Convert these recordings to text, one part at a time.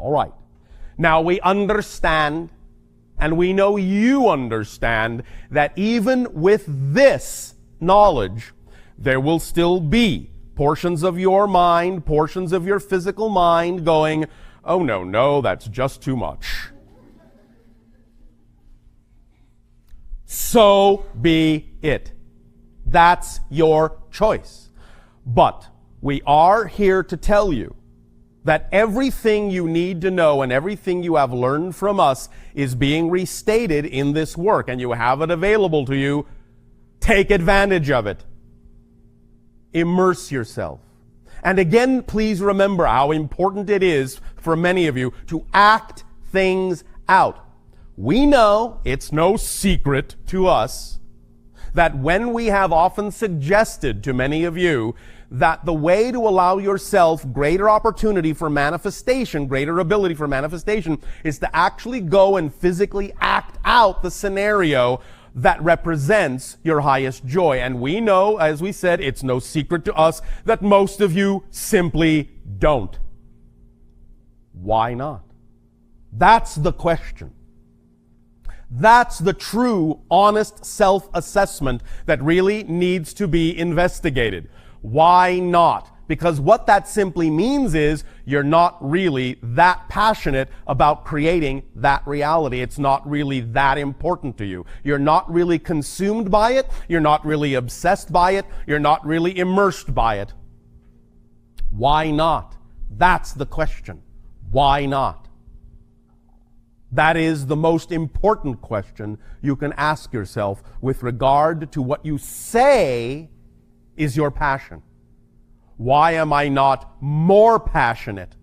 All right. Now we understand, and we know you understand, that even with this knowledge, there will still be portions of your mind, portions of your physical mind going, oh no, that's just too much. So be it. That's your choice. But we are here to tell you that everything you need to know and everything you have learned from us is being restated in this work, and you have it available to you. Take advantage of it. Immerse yourself. And again, please remember how important it is for many of you to act things out. We know, it's no secret to us, that when we have often suggested to many of you that the way to allow yourself greater opportunity for manifestation, greater ability for manifestation, is to actually go and physically act out the scenario that represents your highest joy. And we know, as we said, it's no secret to us that most of you simply don't. Why not? That's the question. That's the true, honest self-assessment that really needs to be investigated. Why not? Because what that simply means is you're not really that passionate about creating that reality. It's not really that important to you. You're not really consumed by it. You're not really obsessed by it. You're not really immersed by it. Why not? That's the question. Why not? That is the most important question you can ask yourself with regard to what you say is your passion. Why am I not more passionate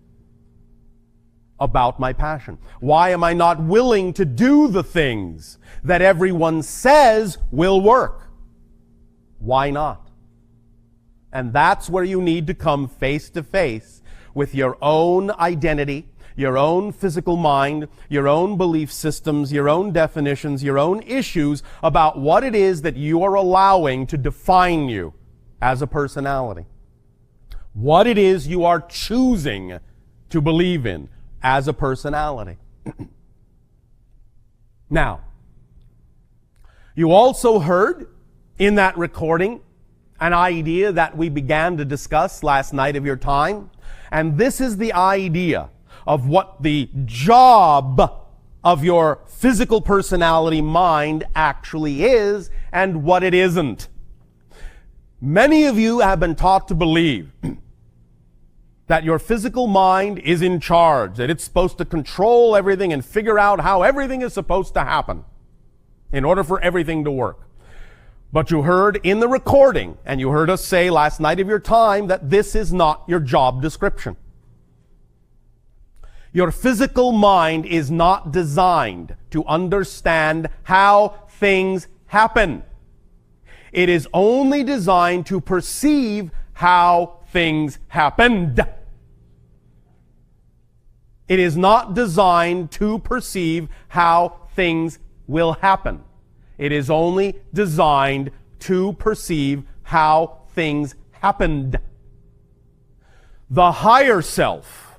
about my passion? Why am I not willing to do the things that everyone says will work? Why not? And that's where you need to come face to face with your own identity, your own physical mind, your own belief systems, your own definitions, your own issues about what it is that you are allowing to define you as a personality. What it is you are choosing to believe in as a personality. Now, you also heard in that recording an idea that we began to discuss last night of your time, and this is the idea of what the job of your physical personality mind actually is and what it isn't. Many of you have been taught to believe that your physical mind is in charge, that it's supposed to control everything and figure out how everything is supposed to happen in order for everything to work. But you heard in the recording, and you heard us say last night of your time, that this is not your job description. Your physical mind is not designed to understand how things happen. It is only designed to perceive how things happened. It is not designed to perceive how things will happen. It is only designed to perceive how things happened. The higher self,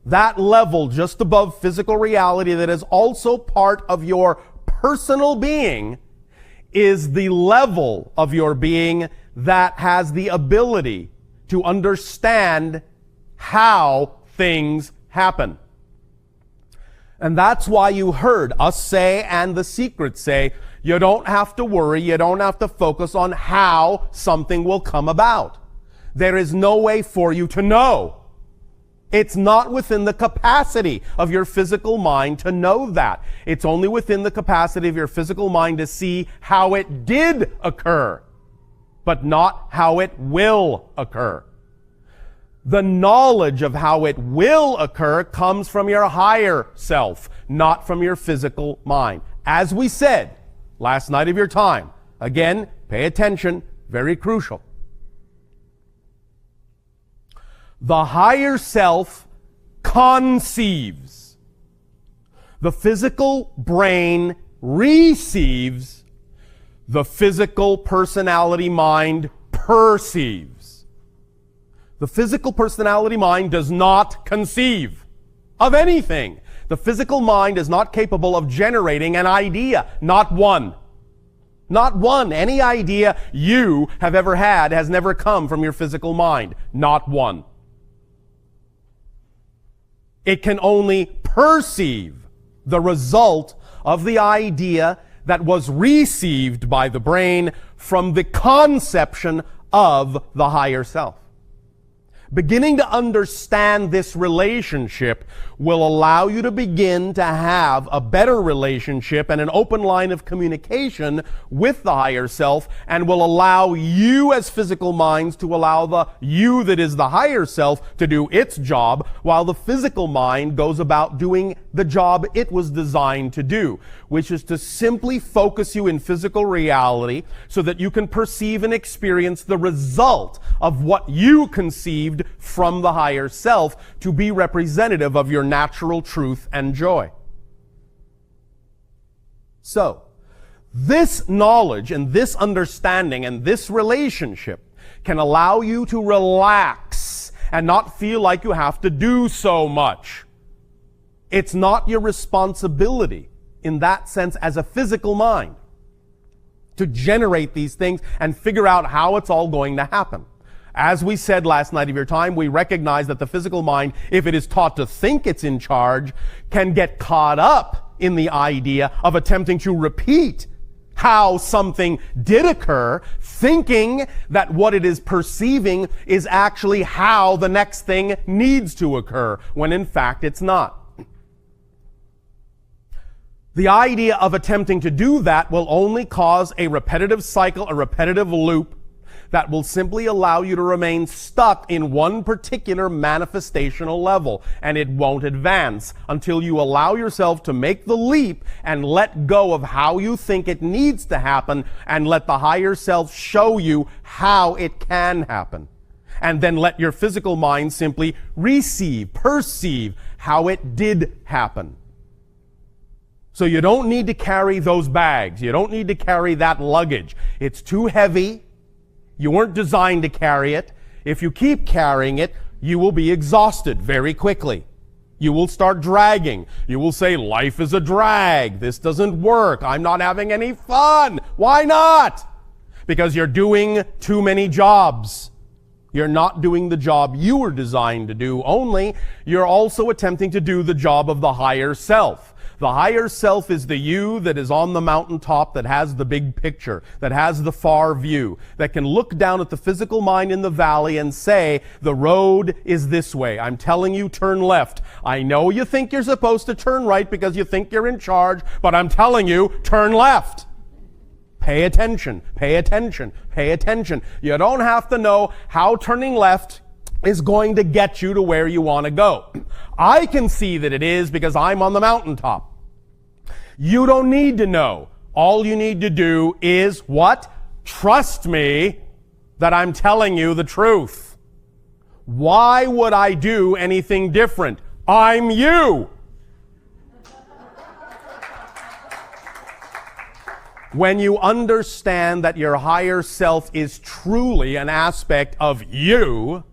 that level just above physical reality that is also part of your personal being, is the level of your being that has the ability to understand how things happen. And that's why you heard us say, and the secret say, you don't have to worry, you don't have to focus on how something will come about. There is no way for you to know. It's not within the capacity of your physical mind to know that. It's only within the capacity of your physical mind to see how it did occur, but not how it will occur. The knowledge of how it will occur comes from your higher self, not from your physical mind. As we said last night of your time, again, pay attention, very crucial. The higher self conceives. The physical brain receives. The physical personality mind perceives. The physical personality mind does not conceive. of anything. The physical mind is not capable of generating an idea. Not one. Not one. Any idea you have ever had has never come from your physical mind. Not one. It can only perceive the result of the idea that was received by the brain from the conception of the higher self. Beginning to understand this relationship will allow you to begin to have a better relationship and an open line of communication with the higher self, and will allow you as physical minds to allow the you that is the higher self to do its job, while the physical mind goes about doing the job it was designed to do, which is to simply focus you in physical reality so that you can perceive and experience the result of what you conceived from the higher self to be representative of your natural truth and joy. So, this knowledge and this understanding and this relationship can allow you to relax and not feel like you have to do so much. It's not your responsibility in that sense as a physical mind to generate these things and figure out how it's all going to happen. As we said last night of your time, we recognize that the physical mind, if it is taught to think it's in charge, can get caught up in the idea of attempting to repeat how something did occur, thinking that what it is perceiving is actually how the next thing needs to occur, when in fact it's not. The idea of attempting to do that will only cause a repetitive cycle, a repetitive loop, that will simply allow you to remain stuck in one particular manifestational level, and it won't advance until you allow yourself to make the leap and let go of how you think it needs to happen and let the higher self show you how it can happen. And then let your physical mind simply perceive how it did happen. So you don't need to carry those bags. You don't need to carry that luggage. It's too heavy. You weren't designed to carry it. If you keep carrying it, you will be exhausted very quickly. You will start dragging. You will say, life is a drag. This doesn't work. I'm not having any fun. Why not? Because you're doing too many jobs. You're not doing the job you were designed to do, only you're also attempting to do the job of the higher self. The higher self is the you that is on the mountaintop, that has the big picture, that has the far view, that can look down at the physical mind in the valley and say, the road is this way. I'm telling you, turn left. I know you think you're supposed to turn right because you think you're in charge, but I'm telling you, turn left. Pay attention, pay attention, pay attention. You don't have to know how turning left is going to get you to where you want to go. I can see that it is because I'm on the mountaintop. You don't need to know. All you need to do is what? Trust me that I'm telling you the truth. Why would I do anything different? I'm you. When you understand that your higher self is truly an aspect of you,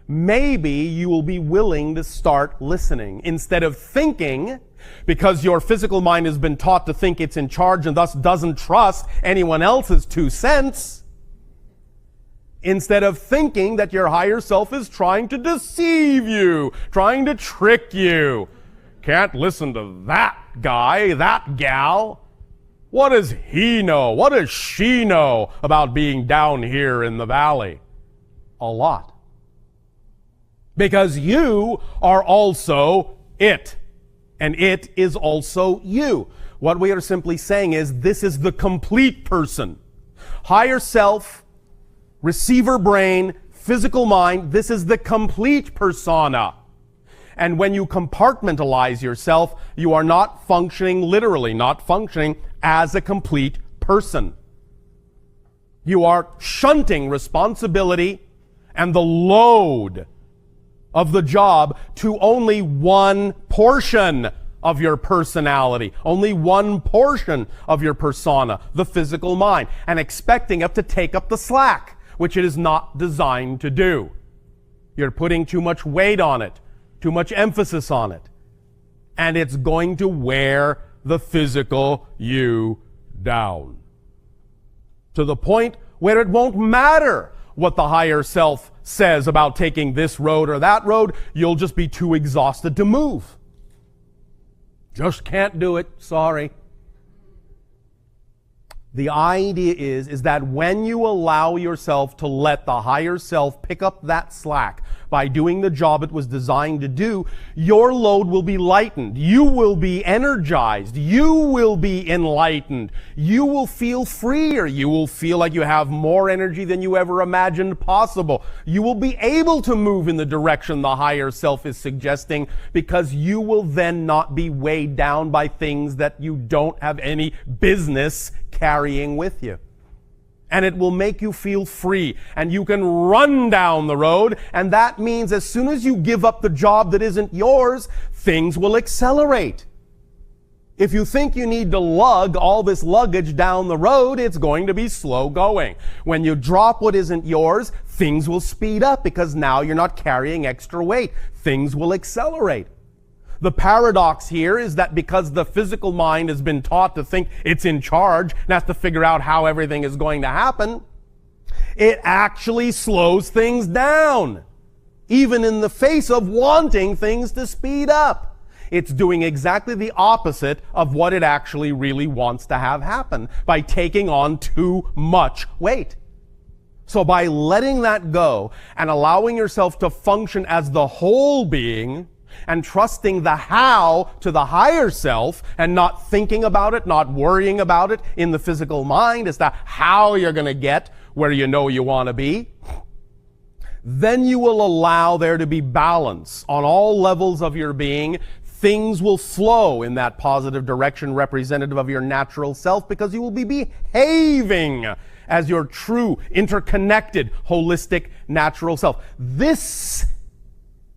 maybe you will be willing to start listening instead of thinking, because your physical mind has been taught to think it's in charge and thus doesn't trust anyone else's 2 cents. Instead of thinking that your higher self is trying to deceive you, trying to trick you. Can't listen to that guy, that gal. What does he know? What does she know about being down here in the valley? A lot. Because you are also it. And it is also you. What we are simply saying is this is the complete person. Higher self, receiver brain, physical mind, this is the complete persona. And when you compartmentalize yourself, you are not functioning literally, not functioning as a complete person. You are shunting responsibility and the load of the job to only one portion of your personality, only one portion of your persona, the physical mind, and expecting it to take up the slack, which it is not designed to do. You're putting too much weight on it, too much emphasis on it. and it's going to wear the physical you down. To the point where it won't matter what the higher self says about taking this road or that road. You'll just be too exhausted to move. Just can't do it. Sorry. The idea is that when you allow yourself to let the higher self pick up that slack by doing the job it was designed to do, your load will be lightened. You will be energized. You will be enlightened. You will feel freer. You will feel like you have more energy than you ever imagined possible. You will be able to move in the direction the higher self is suggesting, because you will then not be weighed down by things that you don't have any business carrying with you. And it will make you feel free, and you can run down the road, and that means as soon as you give up the job that isn't yours, things will accelerate. If you think you need to lug all this luggage down the road, it's going to be slow going. When you drop what isn't yours, things will speed up because now you're not carrying extra weight. Things will accelerate. The paradox here is that because the physical mind has been taught to think it's in charge and has to figure out how everything is going to happen, it actually slows things down, even in the face of wanting things to speed up. It's doing exactly the opposite of what it actually really wants to have happen by taking on too much weight. So by letting that go and allowing yourself to function as the whole being, and trusting the how to the higher self and not thinking about it, not worrying about it in the physical mind as to how you're going to get where you know you want to be, then you will allow there to be balance on all levels of your being. Things will flow in that positive direction representative of your natural self, because you will be behaving as your true, interconnected, holistic, natural self. This,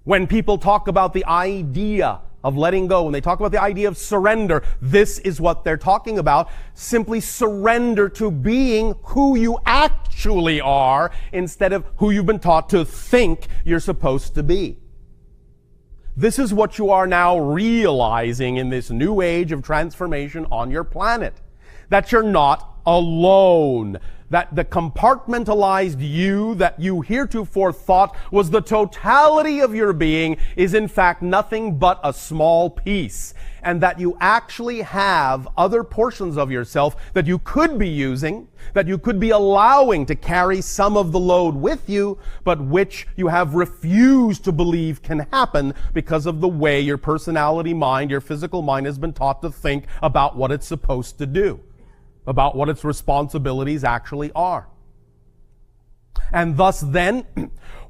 when people talk about the idea of letting go, when they talk about the idea of surrender, this is what they're talking about. Simply surrender to being who you actually are instead of who you've been taught to think you're supposed to be. This is what you are now realizing in this new age of transformation on your planet. That you're not alone. That the compartmentalized you that you heretofore thought was the totality of your being is in fact nothing but a small piece. And that you actually have other portions of yourself that you could be using, that you could be allowing to carry some of the load with you, but which you have refused to believe can happen because of the way your personality mind, your physical mind has been taught to think about what it's supposed to do, about what its responsibilities actually are. And thus then,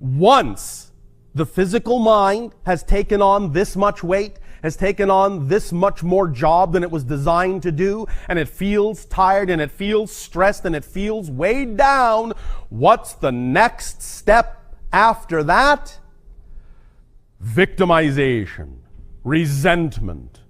once the physical mind has taken on this much weight, has taken on this much more job than it was designed to do, and it feels tired, and it feels stressed, and it feels weighed down, what's the next step after that? Victimization, resentment.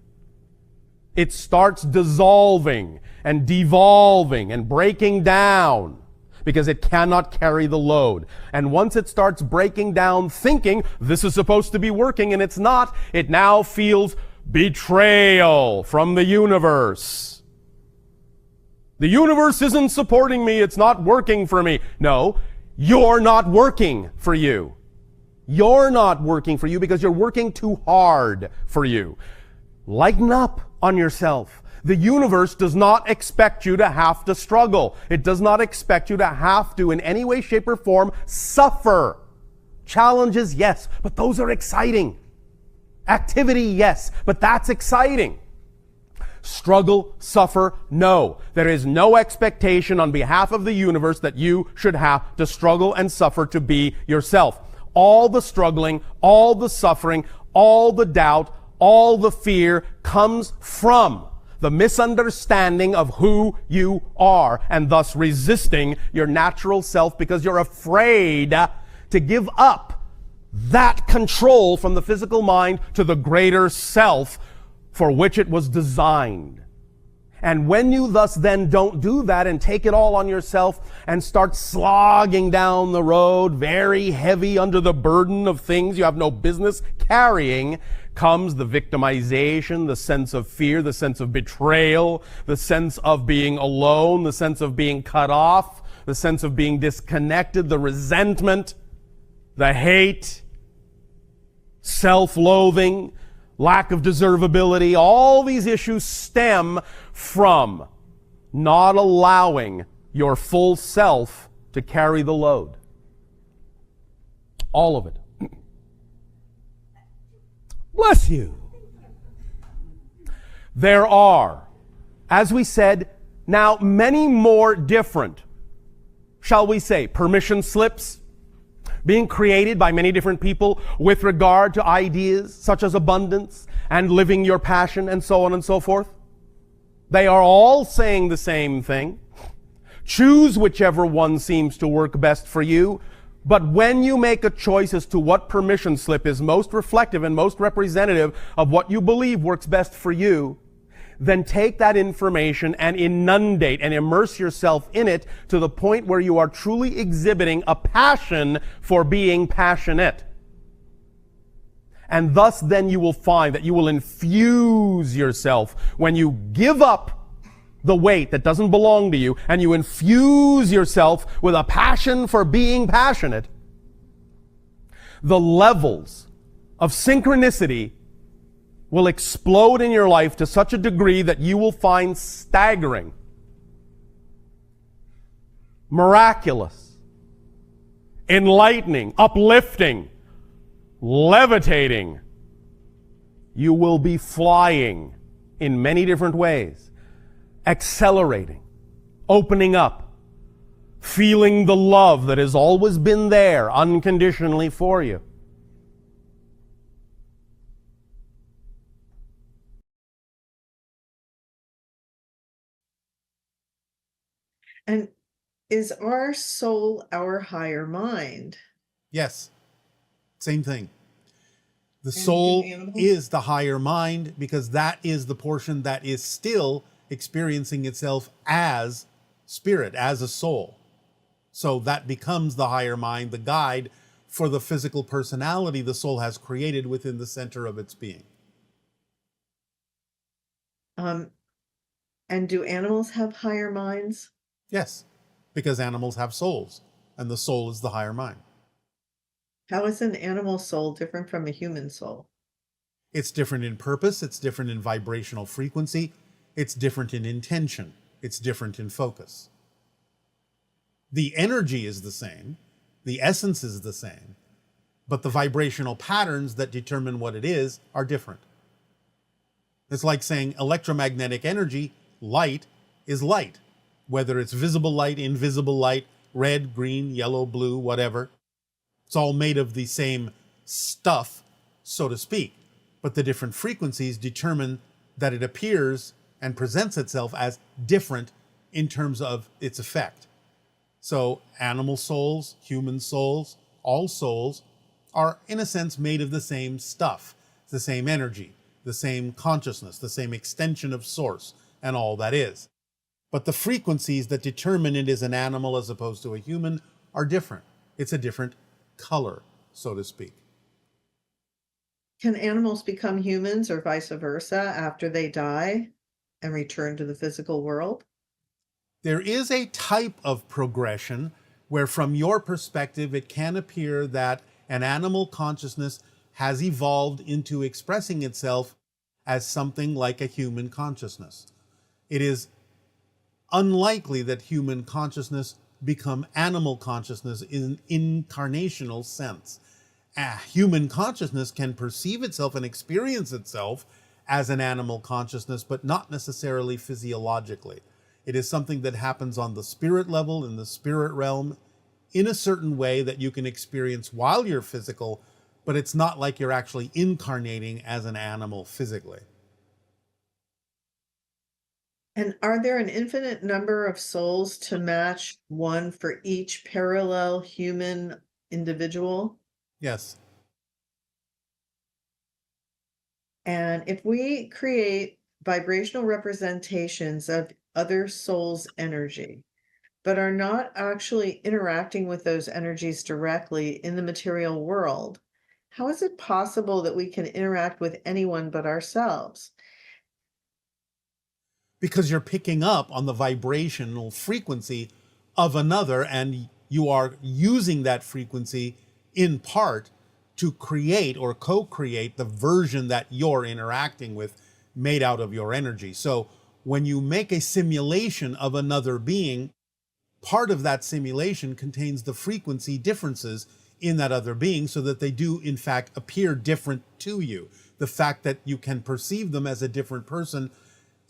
It starts dissolving and devolving and breaking down because it cannot carry the load. And once it starts breaking down, thinking this is supposed to be working and it's not, it now feels betrayal from the universe. The universe isn't supporting me, it's not working for me. No, you're not working for you. You're not working for you because you're working too hard for you. Lighten up on yourself. The universe does not expect you to have to struggle. It does not expect you to have to, in any way, shape, or form, suffer. Challenges, yes, but those are exciting. Activity, yes, but that's exciting. Struggle, suffer, no. There is no expectation on behalf of the universe that you should have to struggle and suffer to be yourself. All the struggling, all the suffering, all the doubt, all the fear comes from the misunderstanding of who you are, and thus resisting your natural self because you're afraid to give up that control from the physical mind to the greater self for which it was designed. And when you thus then don't do that and take it all on yourself and start slogging down the road, very heavy under the burden of things you have no business carrying, comes the victimization, the sense of fear, the sense of betrayal, the sense of being alone, the sense of being cut off, the sense of being disconnected, the resentment, the hate, self-loathing, lack of deservability. All these issues stem from not allowing your full self to carry the load. All of it. Bless you. There are, as we said, now many more different, shall we say, permission slips being created by many different people with regard to ideas such as abundance and living your passion and so on and so forth. They are all saying the same thing. Choose whichever one seems to work best for you. But when you make a choice as to what permission slip is most reflective and most representative of what you believe works best for you, then take that information and inundate and immerse yourself in it to the point where you are truly exhibiting a passion for being passionate. And thus then you will find that you will infuse yourself when you give up the weight that doesn't belong to you, and you infuse yourself with a passion for being passionate, the levels of synchronicity will explode in your life to such a degree that you will find staggering, miraculous, enlightening, uplifting, levitating. You will be flying in many different ways. Accelerating, opening up, feeling the love that has always been there unconditionally for you. And is our soul our higher mind? Yes, same thing. The soul is the higher mind because that is the portion that is still experiencing itself as spirit, as a soul. So that becomes the higher mind, the guide for the physical personality the soul has created within the center of its being. And do animals have higher minds? Yes, because animals have souls, and the soul is the higher mind. How is an animal soul different from a human soul? It's different in purpose, it's different in vibrational frequency, it's different in intention, it's different in focus. The energy is the same, the essence is the same, but the vibrational patterns that determine what it is are different. It's like saying electromagnetic energy, light, is light, whether it's visible light, invisible light, red, green, yellow, blue, whatever. It's all made of the same stuff, so to speak, but the different frequencies determine that it appears and presents itself as different in terms of its effect. So animal souls, human souls, all souls are in a sense made of the same stuff, the same energy, the same consciousness, the same extension of source, and all that is. But the frequencies that determine it is an animal as opposed to a human are different. It's a different color, so to speak. Can animals become humans or vice versa after they die and return to the physical world? There is a type of progression where, from your perspective, it can appear that an animal consciousness has evolved into expressing itself as something like a human consciousness. It is unlikely that human consciousness become animal consciousness in an incarnational sense. Human consciousness can perceive itself and experience itself as an animal consciousness, but not necessarily physiologically. It is something that happens on the spirit level, in the spirit realm, in a certain way that you can experience while you're physical, but it's not like you're actually incarnating as an animal physically. And are there an infinite number of souls to match one for each parallel human individual? Yes. And if we create vibrational representations of other souls' energy, but are not actually interacting with those energies directly in the material world, How is it possible that we can interact with anyone but ourselves? Because you're picking up on the vibrational frequency of another, and you are using that frequency in part to create or co-create the version that you're interacting with, made out of your energy. So when you make a simulation of another being, part of that simulation contains the frequency differences in that other being, so that they do in fact appear different to you. The fact that you can perceive them as a different person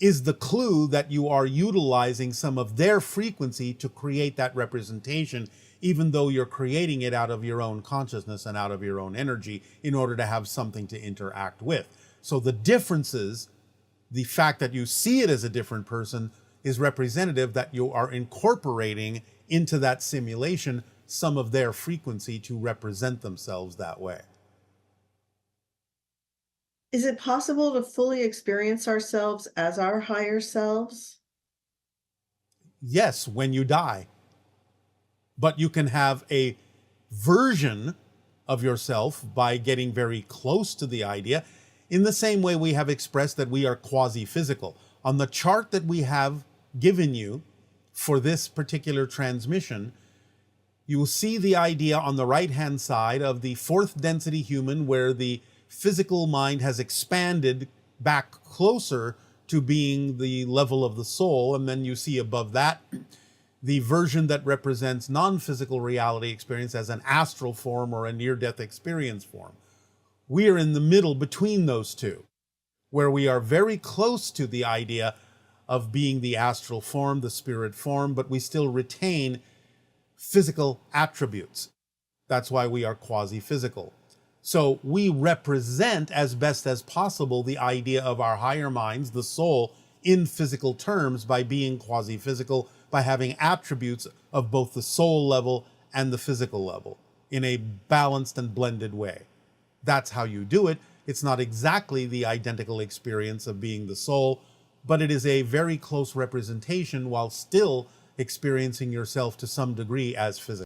is the clue that you are utilizing some of their frequency to create that representation, even though you're creating it out of your own consciousness and out of your own energy in order to have something to interact with. So the differences, the fact that you see it as a different person, is representative that you are incorporating into that simulation some of their frequency to represent themselves that way. Is it possible to fully experience ourselves as our higher selves? Yes, when you die. But you can have a version of yourself by getting very close to the idea, in the same way we have expressed that we are quasi-physical. On the chart that we have given you for this particular transmission, you will see the idea on the right-hand side of the fourth density human, where the physical mind has expanded back closer to being the level of the soul. And then you see above that the version that represents non-physical reality experience as an astral form or a near-death experience form. We are in the middle between those two, where we are very close to the idea of being the astral form, the spirit form, but we still retain physical attributes. That's why we are quasi-physical. So we represent as best as possible the idea of our higher minds, the soul, in physical terms by being quasi-physical, by having attributes of both the soul level and the physical level in a balanced and blended way. That's how you do it. It's not exactly the identical experience of being the soul, but it is a very close representation while still experiencing yourself to some degree as physical.